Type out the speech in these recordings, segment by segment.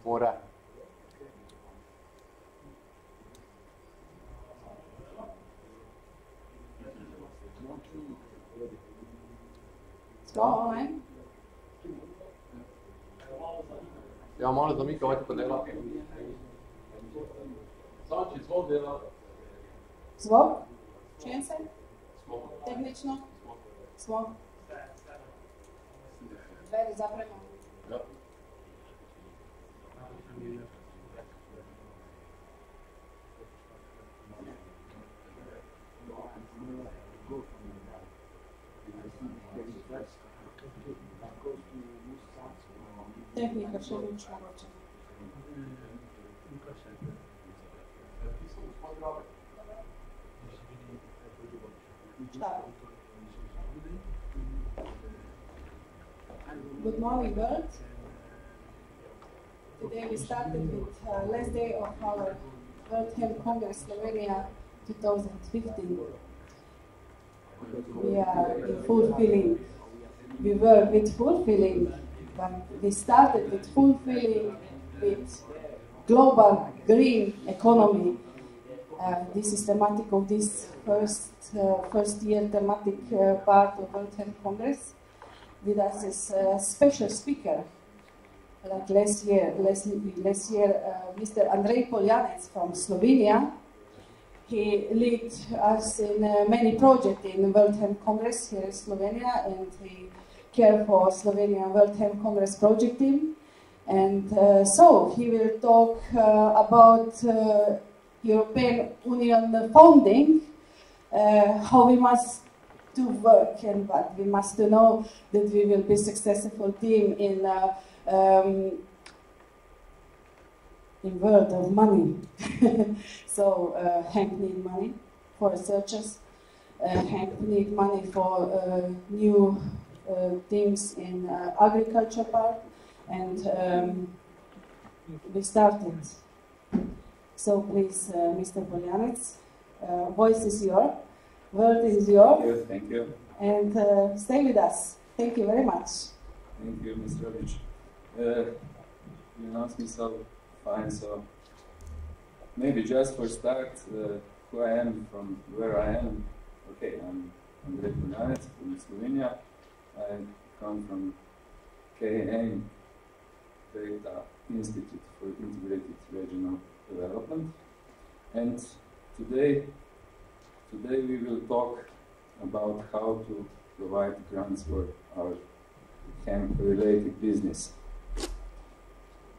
Mora. Smo online? Ja, malo za mikro, vajte pa dela. Znači, zvok dela. Zvok? Čujem se? Zvok. Tehnično? Zvok. Dveri zapremo. Ja. Tehnika še nič mogoče. Šta? Good morning, world. Today we started with last day of our World Hemp Congress Slovenia 2015. We are in fulfilling. We were with fulfilling. We started with fulfilling with global green economy. This is thematic of this first year thematic part of World Hemp Congress. With us is a special speaker. Like last year, Mr. Andrej Poljanec from Slovenia. He led us in many projects in World Hemp Congress here in Slovenia, and he cared for Slovenia World Hemp Congress project team. And so he will talk about European Union funding, how we must do work, and what we must know that we will be successful team in world of money. So hemp need money for researchers, hemp need money for new things in agriculture part, and we started. So please, Mr. Poljanec, voice is yours, word is yours. Thank you. And stay with us. Thank you very much. Thank you, Ms. Robic. You announced me so fine, so maybe just for start, who I am, from where I am. Okay, I'm Andrej Poljanec from Slovenia. I come from KAIM, Data Institute for Integrated Regional Development. And today we will talk about how to provide grants for our hemp-related business.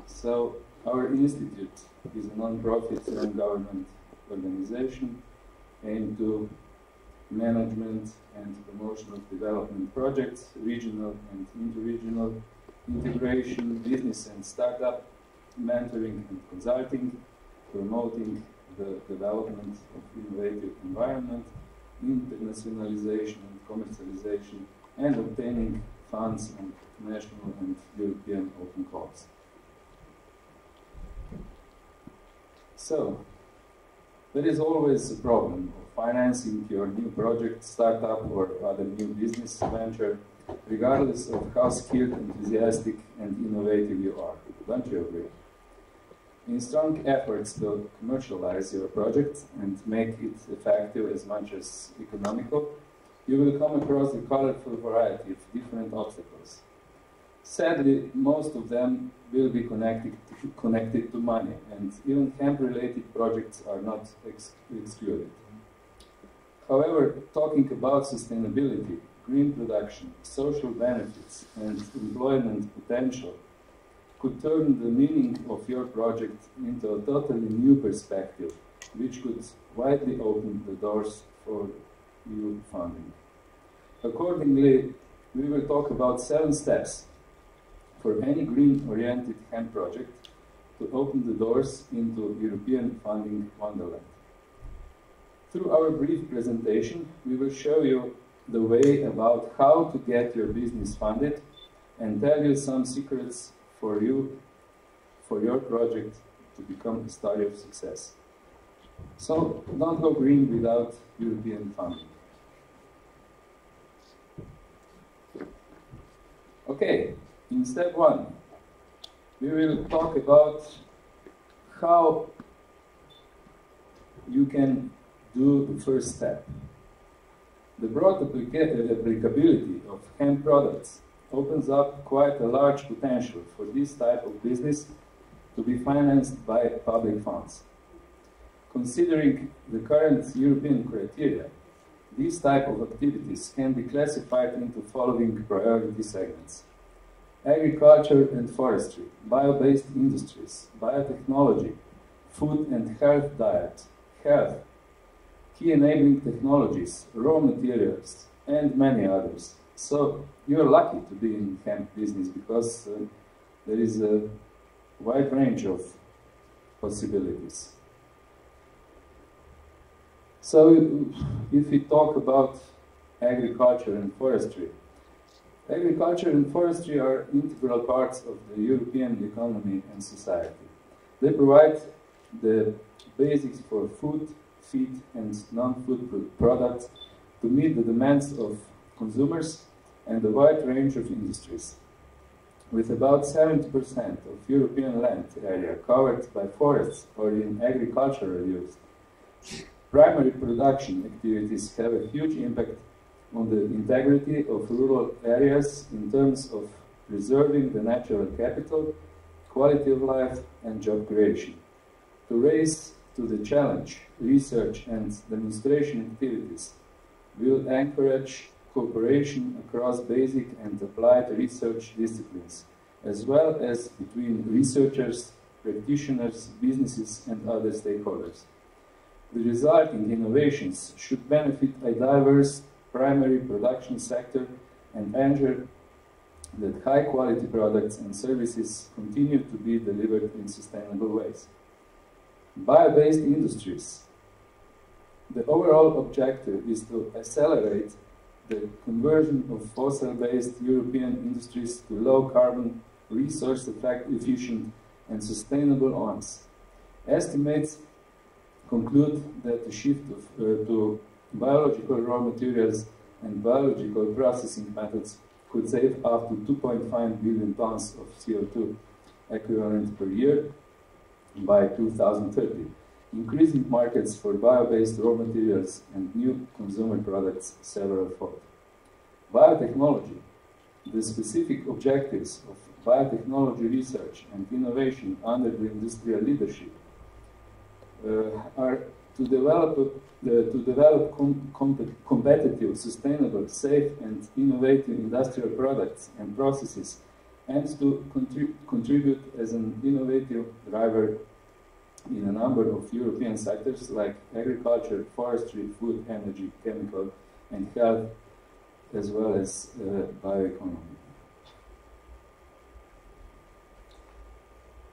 So, our institute is a non-profit non-government organization aimed to management and promotion of development projects, regional and interregional integration, business and startup, mentoring and consulting, promoting the development of innovative environment, internationalization and commercialization, and obtaining funds on national and European open calls. So, there is always a problem of financing your new project, startup, or other new business venture, regardless of how skilled, enthusiastic, and innovative you are. Don't you agree? In strong efforts to commercialize your project and make it effective as much as economical, you will come across a colorful variety of different obstacles. Sadly, most of them will be connected to money, and even hemp-related projects are not excluded. However, talking about sustainability, green production, social benefits, and employment potential could turn the meaning of your project into a totally new perspective, which could widely open the doors for EU funding. Accordingly, we will talk about 7 steps for any green-oriented hemp project to open the doors into European funding wonderland. Through our brief presentation, we will show you the way about how to get your business funded and tell you some secrets for your project to become a story of success. So, don't go green without European funding. Okay, in step 1, we will talk about how you can do the first step. The broad applicability of hemp products opens up quite a large potential for this type of business to be financed by public funds. Considering the current European criteria, these type of activities can be classified into following priority segments: agriculture and forestry, bio-based industries, biotechnology, food and health diet, health, key enabling technologies, raw materials, and many others. So you're lucky to be in hemp business because there is a wide range of possibilities. So if we talk about agriculture and forestry, agriculture and forestry are integral parts of the European economy and society. They provide the basics for food, feed, and non-food products to meet the demands of consumers and a wide range of industries. With about 70% of European land area covered by forests or in agricultural use, primary production activities have a huge impact on the integrity of rural areas in terms of preserving the natural capital, quality of life, and job creation. To raise to the challenge, research and demonstration activities will encourage cooperation across basic and applied research disciplines, as well as between researchers, practitioners, businesses, and other stakeholders. The resulting innovations should benefit a diverse primary production sector and ensure that high-quality products and services continue to be delivered in sustainable ways. Bio-based industries. The overall objective is to accelerate the conversion of fossil-based European industries to low-carbon, resource-efficient and sustainable ones. Estimates conclude that the shift to biological raw materials and biological processing methods could save up to 2.5 billion tons of CO2 equivalent per year by 2030, increasing markets for bio-based raw materials and new consumer products several-fold. Biotechnology. The specific objectives of biotechnology research and innovation under the industrial leadership are to develop competitive, sustainable, safe and innovative industrial products and processes, and to contribute as an innovative driver in a number of European sectors like agriculture, forestry, food, energy, chemical and health, as well as bioeconomy.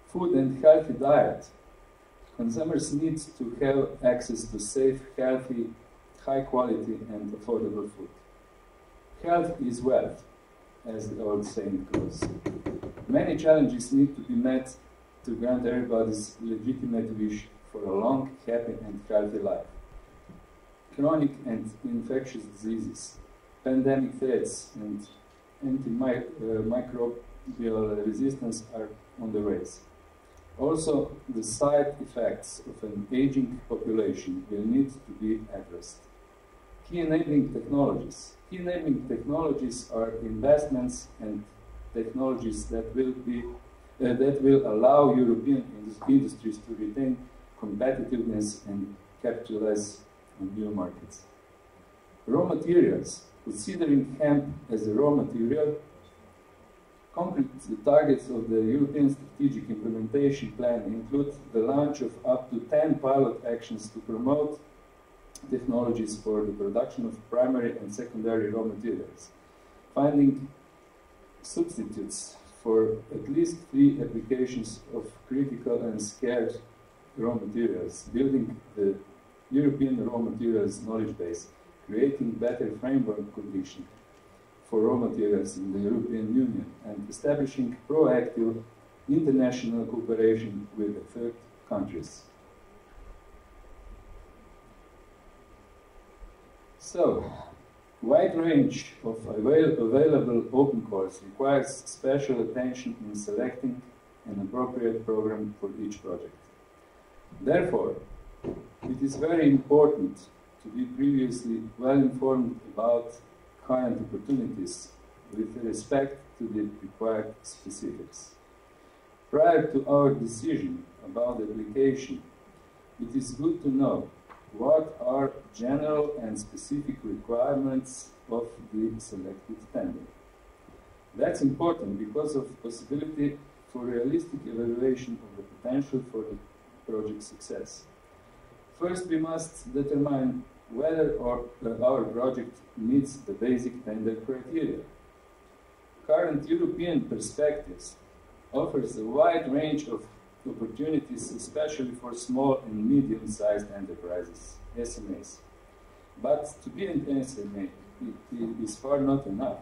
Food and healthy diet. Consumers need to have access to safe, healthy, high quality and affordable food. Health is wealth, as the old saying goes. Many challenges need to be met to grant everybody's legitimate wish for a long, happy and healthy life. Chronic and infectious diseases, pandemic threats and antimicrobial resistance are on the rise. Also, the side effects of an aging population will need to be addressed. Key enabling technologies. Key enabling technologies are investments and technologies that will allow European industries to retain competitiveness and capitalize on new markets. Raw materials. Considering hemp as a raw material, concrete targets of the European Strategic Implementation Plan include the launch of up to 10 pilot actions to promote technologies for the production of primary and secondary raw materials, finding substitutes for at least 3 applications of critical and scarce raw materials, building the European raw materials knowledge base, creating better framework conditions for raw materials in the European Union, and establishing proactive international cooperation with the third countries. So, wide range of available open calls requires special attention in selecting an appropriate program for each project. Therefore, it is very important to be previously well informed about current opportunities with respect to the required specifics. Prior to our decision about the application, it is good to know what are general and specific requirements of the selected tender. That's important because of the possibility for realistic evaluation of the potential for the project success. First, we must determine whether our project meets the basic tender criteria. Current European perspectives offers a wide range of opportunities, especially for small and medium-sized enterprises, SMEs. But to be an SMA, it is far not enough.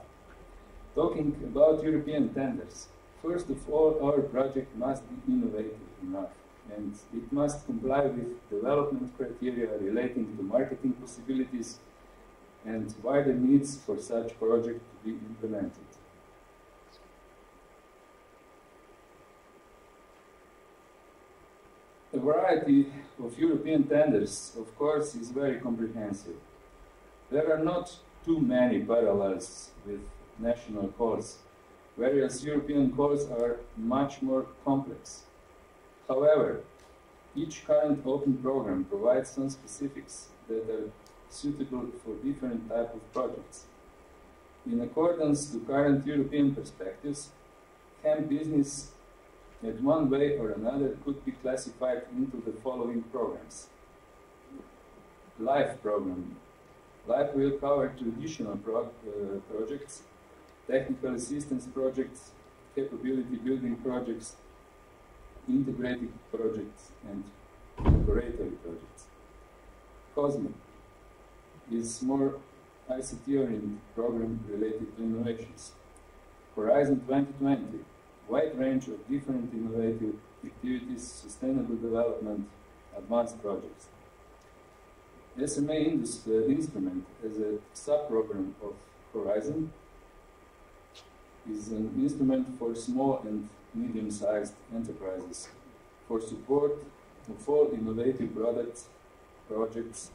Talking about European tenders, first of all, our project must be innovative enough, and it must comply with development criteria relating to marketing possibilities and wider needs for such project to be implemented. The variety of European tenders, of course, is very comprehensive. There are not too many parallels with national calls, whereas European calls are much more complex. However, each current open program provides some specifics that are suitable for different types of projects. In accordance to current European perspectives, hemp business in one way or another could be classified into the following programs. LIFE program. LIFE will cover traditional projects, technical assistance projects, capability building projects, integrated projects, and laboratory projects. COSME is more ICT-oriented program related to innovations. Horizon 2020, wide range of different innovative activities, sustainable development, advanced projects. SMA instrument as a sub-program of Horizon is an instrument for small and medium-sized enterprises for support of all innovative projects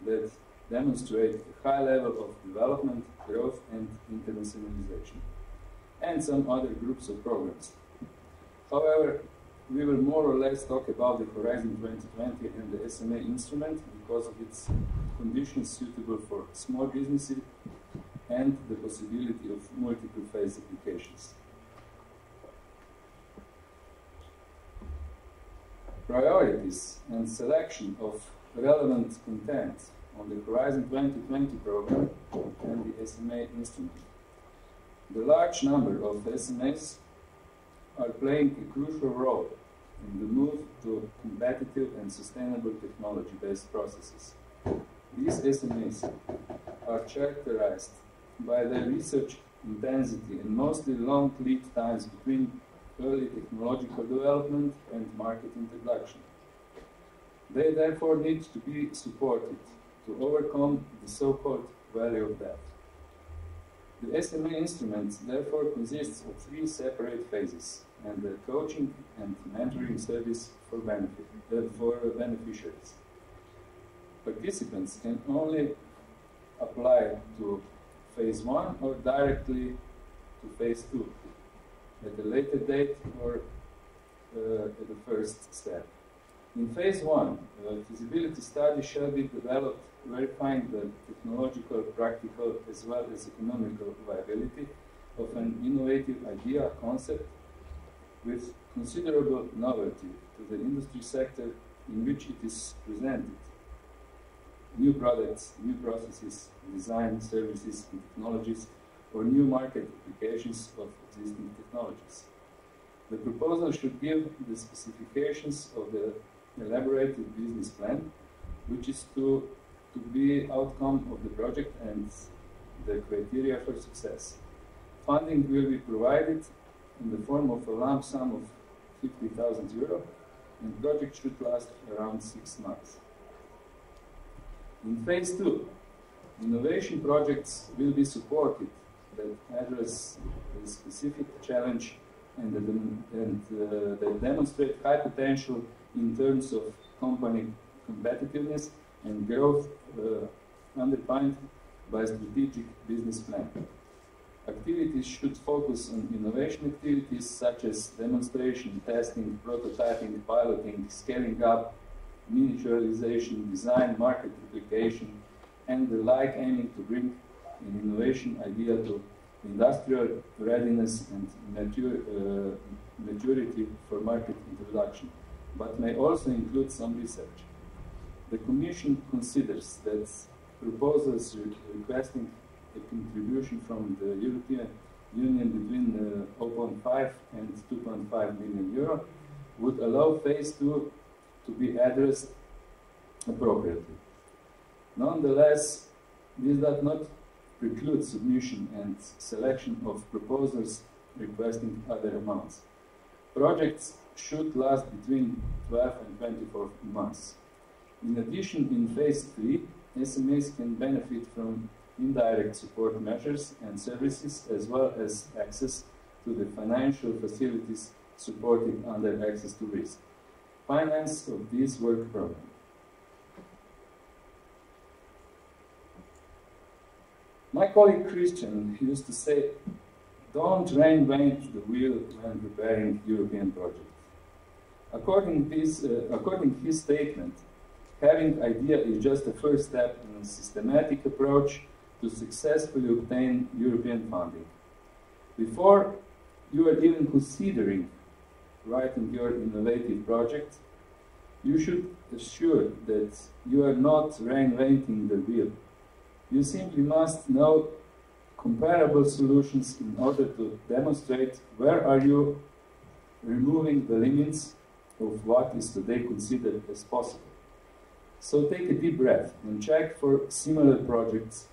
that demonstrate a high level of development, growth, and internationalization, and some other groups of programs. However, we will more or less talk about the Horizon 2020 and the SMA instrument because of its conditions suitable for small businesses and the possibility of multiple phase applications. Priorities and selection of relevant content on the Horizon 2020 program and the SMA instrument. The large number of SMEs are playing a crucial role in the move to competitive and sustainable technology-based processes. These SMEs are characterized by their research intensity and mostly long lead times between early technological development and market introduction. They therefore need to be supported to overcome the so-called valley of death. The SMA instrument therefore consists of 3 separate phases and the coaching and mentoring service for beneficiaries. Participants can only apply to phase 1 or directly to phase 2 at a later date or at the first step. In phase 1, a feasibility study shall be developed verifying the technological, practical, as well as economical viability of an innovative idea concept with considerable novelty to the industry sector in which it is presented. New products, new processes, design, services, and technologies, or new market applications of existing technologies. The proposal should give the specifications of the elaborated business plan, which is to be outcome of the project and the criteria for success. Funding will be provided in the form of a lump sum of €50,000, and the project should last around 6 months. In phase 2, innovation projects will be supported that address the specific challenge and that demonstrate high potential in terms of company competitiveness and growth underpinned by strategic business plan. Activities should focus on innovation activities such as demonstration, testing, prototyping, piloting, scaling up, miniaturization, design, market application, and the like, aiming to bring an innovation idea to industrial readiness and maturity for market introduction, but may also include some research. The Commission considers that proposals requesting a contribution from the European Union between 0.5 and 2.5 million euro would allow phase 2 to be addressed appropriately. Nonetheless, this does not preclude submission and selection of proposals requesting other amounts. Projects should last between 12 and 24 months. In addition, in phase 3, SMEs can benefit from indirect support measures and services, as well as access to the financial facilities supported under access to risk. Finance of this work program. My colleague Christian used to say, don't reinvent the wheel when preparing European projects. According to his statement, having idea is just the first step in a systematic approach to successfully obtain European funding. Before you are even considering writing your innovative project, you should assure that you are not reinventing the wheel. You simply must know comparable solutions in order to demonstrate where are you removing the limits of what is today considered as possible. So take a deep breath and check for similar projects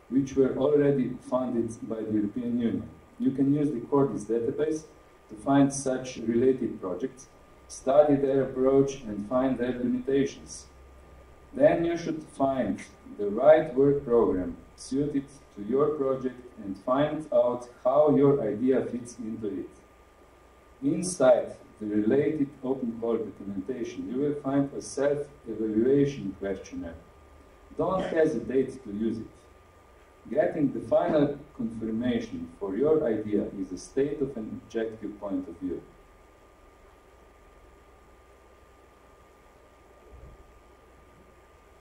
which were already funded by the European Union. You can use the Cordis database to find such related projects, study their approach and find their limitations. Then you should find the right work program suited to your project and find out how your idea fits into it. Inside the related open call documentation, you will find a self-evaluation questionnaire. Don't hesitate to use it. Getting the final confirmation for your idea is a state of an objective point of view.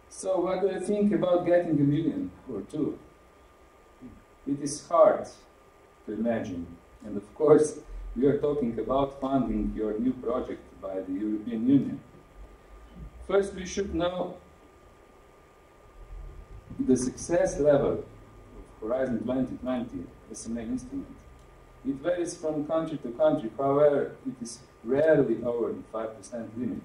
So what do you think about getting $1 million or $2 million? It is hard to imagine. And of course, we are talking about funding your new project by the European Union. First, we should know the success level of Horizon 2020 SMA instrument. It varies from country to country, however, it is rarely over the 5% limit.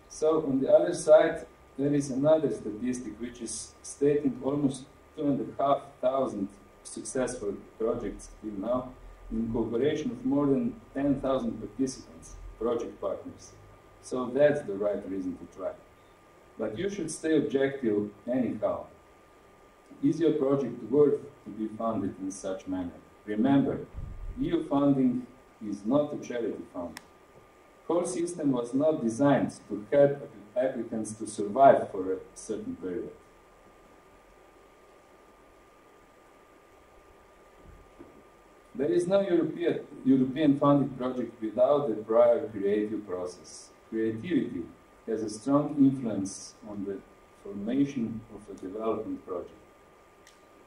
So, on the other side, there is another statistic which is stating almost 2,500 successful projects till now, in cooperation of more than 10,000 participants, project partners. So that's the right reason to try. But you should stay objective anyhow. Is your project worth to be funded in such manner? Remember, EU funding is not a charity fund. The whole system was not designed to help applicants to survive for a certain period. There is no European funded project without a prior creative process. Creativity has a strong influence on the formation of a development project.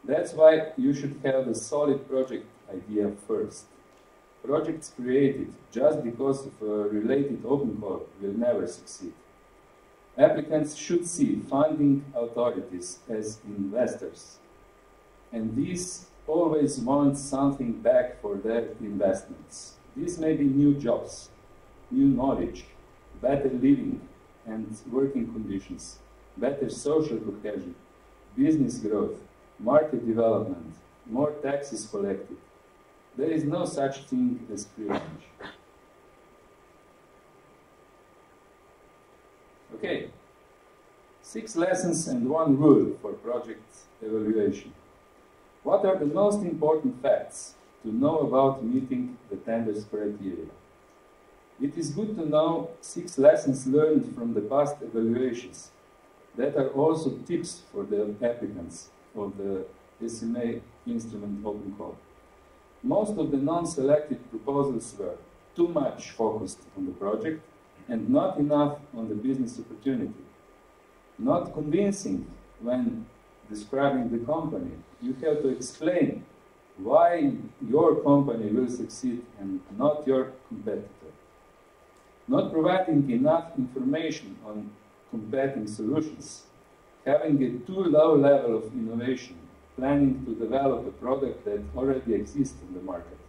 That's why you should have a solid project idea first. Projects created just because of a related open call will never succeed. Applicants should see funding authorities as investors, and these always want something back for their investments. These may be new jobs, new knowledge, better living and working conditions, better social cohesion, business growth, market development, more taxes collected. There is no such thing as free lunch. Okay, 6 lessons and 1 rule for project evaluation. What are the most important facts to know about meeting the tenders criteria. It is good to know 6 lessons learned from the past evaluations that are also tips for the applicants of the SMA instrument open call. Most of the non-selected proposals were too much focused on the project and not enough on the business opportunity. Not convincing when describing the company. You have to explain why your company will succeed and not your competitor. Not providing enough information on competing solutions. Having a too low level of innovation. Planning to develop a product that already exists in the market.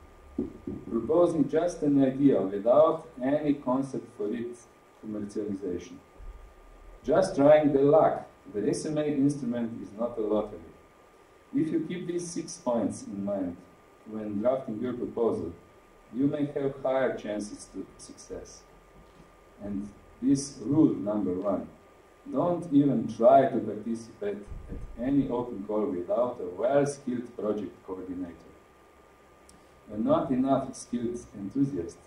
Proposing just an idea without any concept for its commercialization. Just trying the luck. The SMA instrument is not a lottery. If you keep these 6 points in mind when drafting your proposal, you may have higher chances to success. And this rule number 1, don't even try to participate at any open call without a well-skilled project coordinator. A not enough skilled enthusiast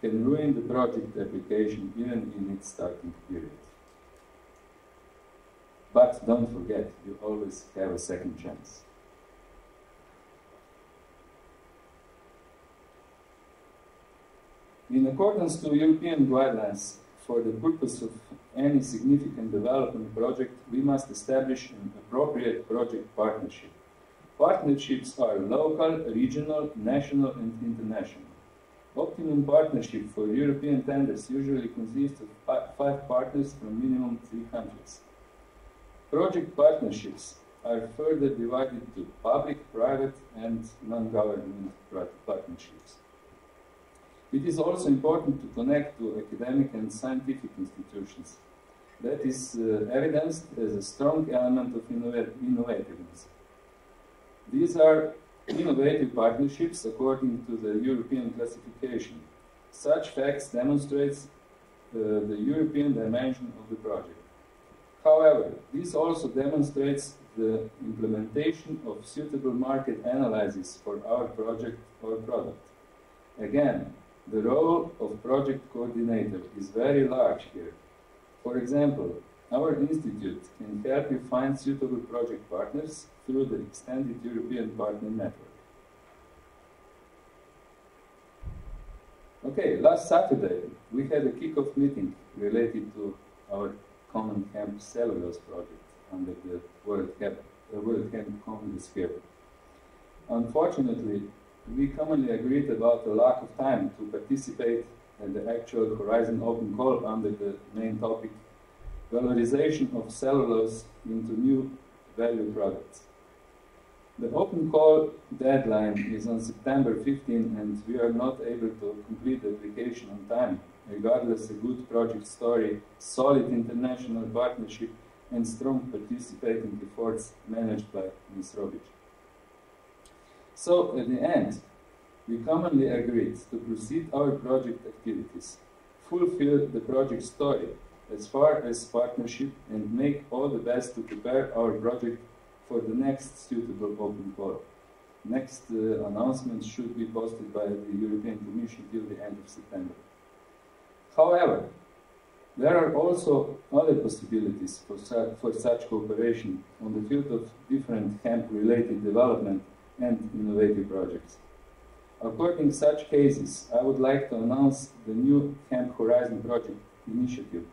can ruin the project application even in its starting period. But don't forget, you always have a second chance. In accordance to European guidelines, for the purpose of any significant development project, we must establish an appropriate project partnership. Partnerships are local, regional, national, and international. Optimum partnership for European tenders usually consists of 5 partners from minimum 3 countries. Project partnerships are further divided to public, private, and non-government partnerships. It is also important to connect to academic and scientific institutions. That is evidenced as a strong element of innovativeness. These are innovative partnerships according to the European classification. Such facts demonstrate the European dimension of the project. However, this also demonstrates the implementation of suitable market analysis for our project or product. Again, the role of project coordinator is very large here. For example, our institute can help you find suitable project partners through the extended European partner network. Okay, last Saturday we had a kick-off meeting related to our common hemp cellulose project under the World Hemp Congress here. Unfortunately, we commonly agreed about the lack of time to participate at the actual Horizon Open Call under the main topic, valorization of cellulose into new value products. The Open Call deadline is on September 15 and we are not able to complete the application on time, regardless of a good project story, solid international partnership, and strong participating efforts managed by Ms. Robic. So, at the end, we commonly agreed to proceed our project activities, fulfill the project story as far as partnership, and make all the best to prepare our project for the next suitable open call. Next announcement should be posted by the European Commission till the end of September. However, there are also other possibilities for such cooperation on the field of different hemp-related development and innovative projects. According to such cases, I would like to announce the new Hemp Horizon Project initiative,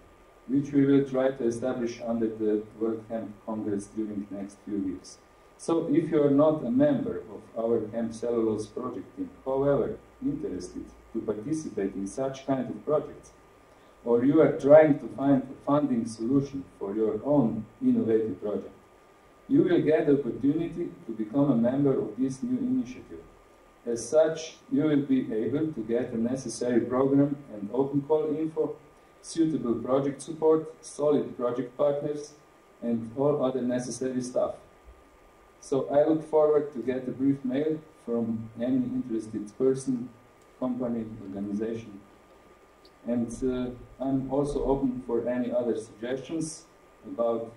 which we will try to establish under the World Hemp Congress during the next few weeks. So, if you are not a member of our hemp cellulose project team, however interested to participate in such kind of projects, or you are trying to find a funding solution for your own innovative project, you will get the opportunity to become a member of this new initiative. As such, you will be able to get the necessary program and open call info, suitable project support, solid project partners, and all other necessary stuff. So I look forward to get a brief mail from any interested person, company, organization. And I'm also open for any other suggestions about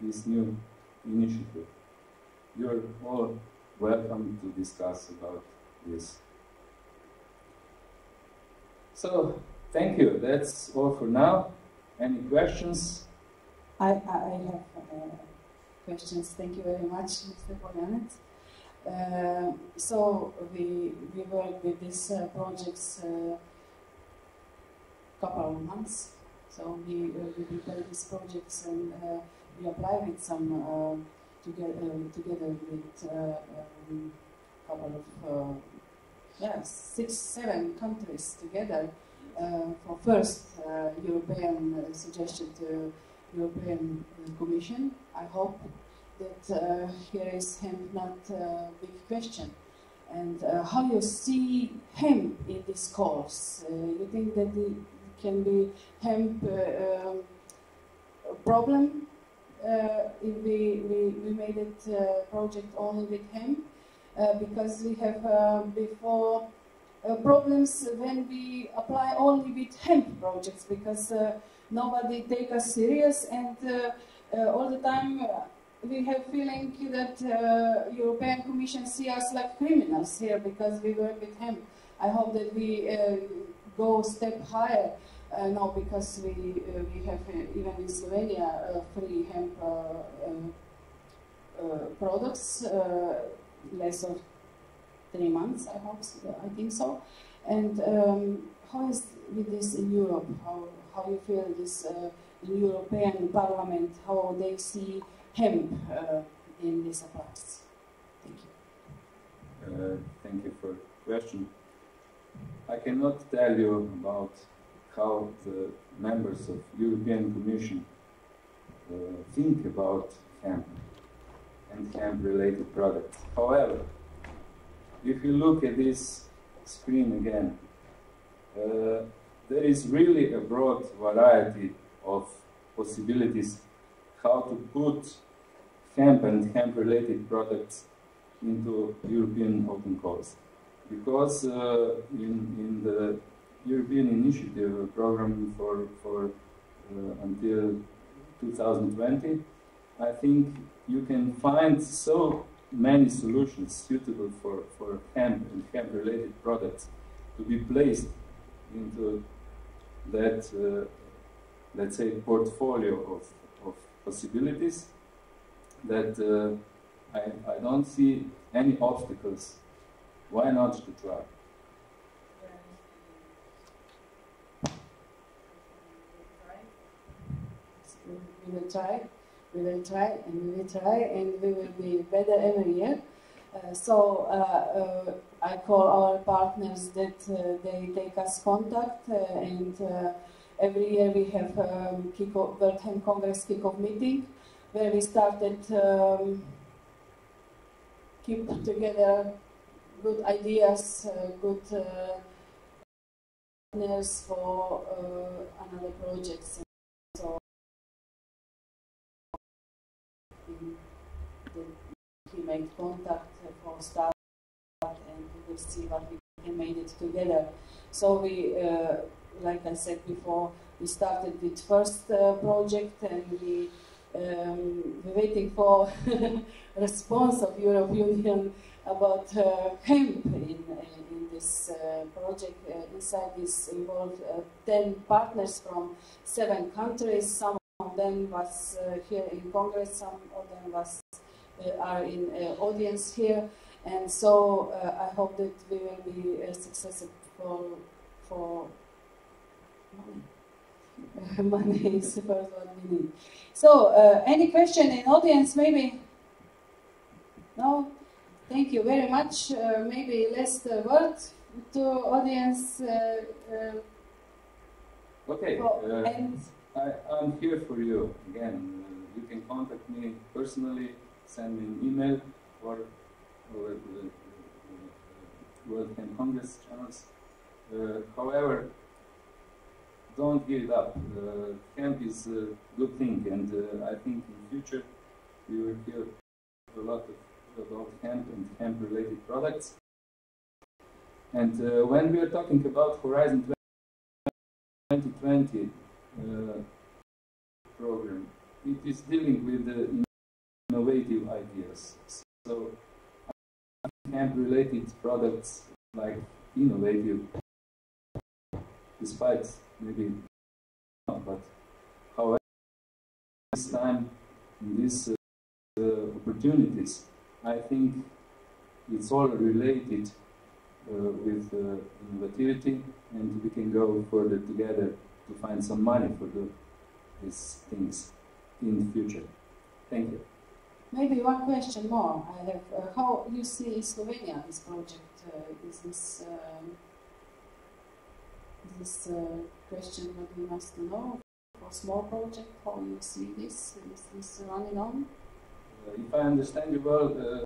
this new initiative. You're all welcome to discuss about this. So, thank you. That's all for now. Any questions? I have questions. Thank you very much, Mr. Poljanec. So we work with these projects couple of months. So we prepare these projects and we apply with some together with couple of 6, 7 countries together for first European suggestion to European Commission. I hope that here is hemp not a big question. And how you see hemp in this course? You think that it can be hemp problem if we made it project only with hemp? Because we have before problems when we apply only with hemp projects, because nobody take us serious, and all the time we have feeling that European Commission see us like criminals here because we work with hemp. I hope that we go a step higher now, because we have even in Slovenia free hemp products, less of 3 months, I hope, I think so. And how is with this in Europe? How you feel this in European Parliament? How they see hemp in this approach? Thank you. Thank you for the question. I cannot tell you about how the members of European Commission think about hemp and hemp-related products. However, if you look at this screen again, there is really a broad variety of possibilities how to put hemp and hemp-related products into European open calls. Because in the European Initiative program for until 2020, I think you can find so many solutions suitable for hemp and hemp-related products to be placed into that, let's say, portfolio of possibilities, that I don't see any obstacles. Why not to try? We will try, and we will try, and we will be better every year. I call our partners that they take us contact, and every year we have World Hemp Congress kickoff meeting, where we started keep together good ideas, good partners for another projects. So he made contact for start, and we will see what we can make it together. So we, like I said before, we started with first project, and we we're waiting for response of European Union about hemp in this project. Inside this involved 10 partners from 7 countries. Some of them was here in Congress, some of them was are in audience here, and so I hope that we will be successful for money. Money is the first what we need. So, any question in audience, maybe? No? Thank you very much. Maybe last word to audience. Okay, I'm here for you. Again, you can contact me personally, send me an email, or the World Hemp Congress channels. However, don't give it up. Hemp is a good thing, and I think in the future we will hear a lot about hemp and hemp-related products. And when we are talking about Horizon 2020 program, it is dealing with the innovative ideas. So hemp-related products like innovative despite maybe not, but however, this time, in these opportunities, I think it's all related with innovativity, and we can go further together to find some money for these things in the future. Thank you. Maybe one question more I have. How you see Slovenia, this project? Is this question that we must know for small project? How you see this? Is this running on? If I understand you well,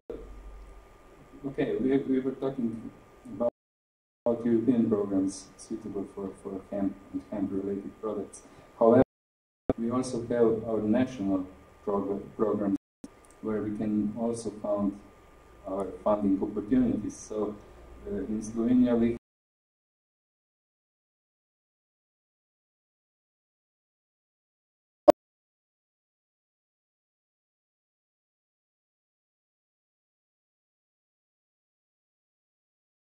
okay, we were talking about European programs suitable for hemp and hemp-related products. However, we also have our national programs where we can also find our funding opportunities. So in Slovenia we